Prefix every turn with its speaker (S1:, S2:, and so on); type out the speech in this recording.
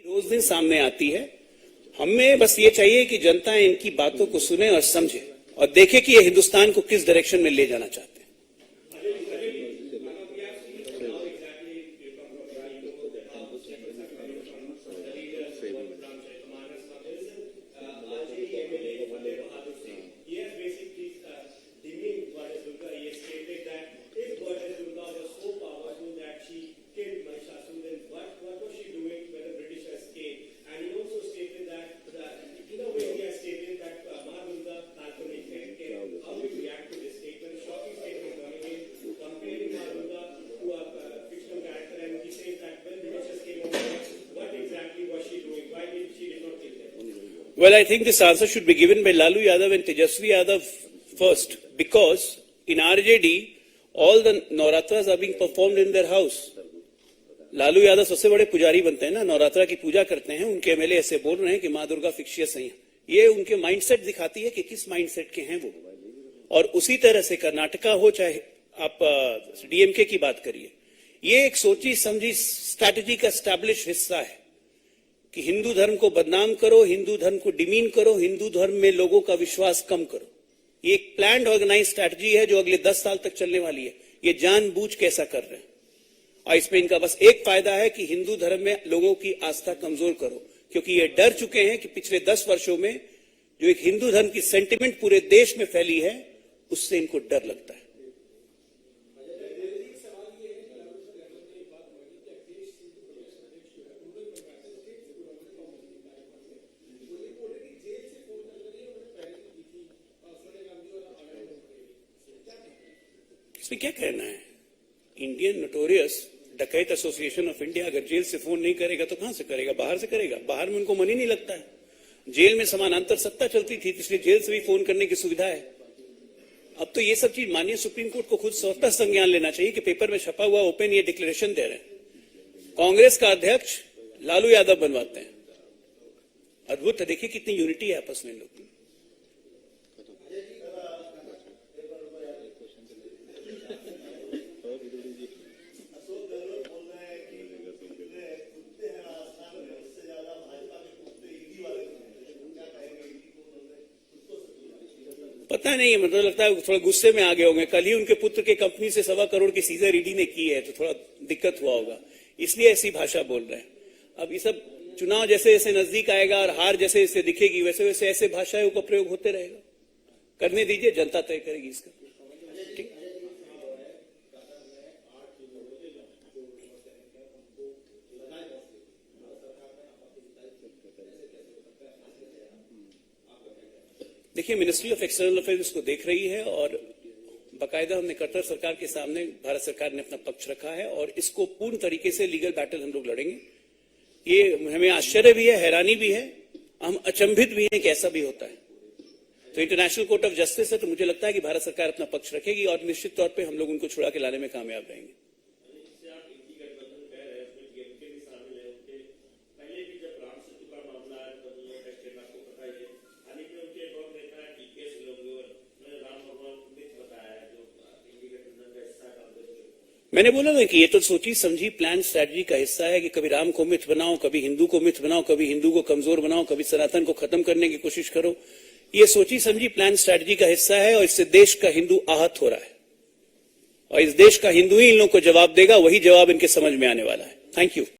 S1: रोज दिन सामने आती है। हमें बस ये चाहिए कि जनता इनकी बातों को सुने और समझे और देखे कि ये हिंदुस्तान को किस डायरेक्शन में ले जाना चाहते हैं। Well, I think this answer should be given by Lalu Yadav and Tejasvi Yadav first, because in RJD, all the Navratras are being performed in their house. Lalu Yadav सबसे बड़े पुजारी बनते हैं ना, नवरात्रा की पूजा करते हैं, उनके एमएलए ऐसे बोल रहे हैं कि माँ दुर्गा फिक्शियस नहीं है। ये उनके माइंडसेट दिखाती है कि किस माइंडसेट के हैं वो। और उसी तरह से कर्नाटका हो, चाहे आप डीएमके की बात करिए, ये एक सोची समझी स्ट्रैटेजी का एस्टैब्लिश हिस्सा है कि हिंदू धर्म को बदनाम करो, हिंदू धर्म को डिमीन करो, हिंदू धर्म में लोगों का विश्वास कम करो। ये एक प्लान्ड ऑर्गेनाइज स्ट्रैटेजी है जो अगले 10 साल तक चलने वाली है। ये जानबूझ के ऐसा कर रहे हैं और इसमें इनका बस एक फायदा है कि हिंदू धर्म में लोगों की आस्था कमजोर करो, क्योंकि ये डर चुके हैं कि पिछले 10 वर्षों में जो एक हिंदू धर्म की सेंटिमेंट पूरे देश में फैली है, उससे इनको डर लगता है। इसमें क्या कहना है? इंडियन नोटोरियस डकैत एसोसिएशन ऑफ इंडिया अगर जेल से फोन नहीं करेगा तो कहां से करेगा? बाहर से करेगा। बाहर में उनको मन ही नहीं लगता है। जेल में समानांतर सत्ता चलती थी, इसलिए जेल से भी फोन करने की सुविधा है। अब तो ये सब चीज माननीय सुप्रीम कोर्ट को खुद स्वतः संज्ञान लेना चाहिए कि पेपर में छपा हुआ ओपन ये डिक्लेरेशन दे रहे हैं। कांग्रेस का अध्यक्ष लालू यादव बनवाते हैं। अद्भुत है, देखिए कितनी यूनिटी है आपस में लोग। पता नहीं, मतलब लगता है थोड़ा गुस्से में आ गए होंगे। कल ही उनके पुत्र के कंपनी से 1.25 करोड़ की सीजर ईडी ने की है, तो थोड़ा दिक्कत हुआ होगा, इसलिए ऐसी भाषा बोल रहे हैं। अब ये सब चुनाव जैसे जैसे नजदीक आएगा और हार जैसे जैसे दिखेगी, वैसे वैसे ऐसे भाषाओं का प्रयोग होते रहेगा। करने दीजिए, जनता तय करेगी इसका। ठीक, देखिए, मिनिस्ट्री ऑफ एक्सटर्नल अफेयर्स इसको देख रही है और बाकायदा हमने कतर सरकार के सामने भारत सरकार ने अपना पक्ष रखा है और इसको पूर्ण तरीके से लीगल बैटल हम लोग लड़ेंगे। ये हमें आश्चर्य भी है, हैरानी भी है, हम अचंभित भी हैं कि ऐसा भी होता है। तो इंटरनेशनल कोर्ट ऑफ जस्टिस है, तो मुझे लगता है कि भारत सरकार अपना पक्ष रखेगी और निश्चित तौर पर हम लोग उनको छुड़ा के लाने में कामयाब रहेंगे। मैंने बोला ना कि ये तो सोची समझी प्लान स्ट्रैटेजी का हिस्सा है कि कभी राम को मिथ बनाओ, कभी हिंदू को मिथ बनाओ, कभी हिंदू को कमजोर बनाओ, कभी सनातन को खत्म करने की कोशिश करो। ये सोची समझी प्लान स्ट्रैटेजी का हिस्सा है और इससे देश का हिंदू आहत हो रहा है और इस देश का हिंदू ही इन लोगों को जवाब देगा। वही जवाब इनके समझ में आने वाला है। Thank you.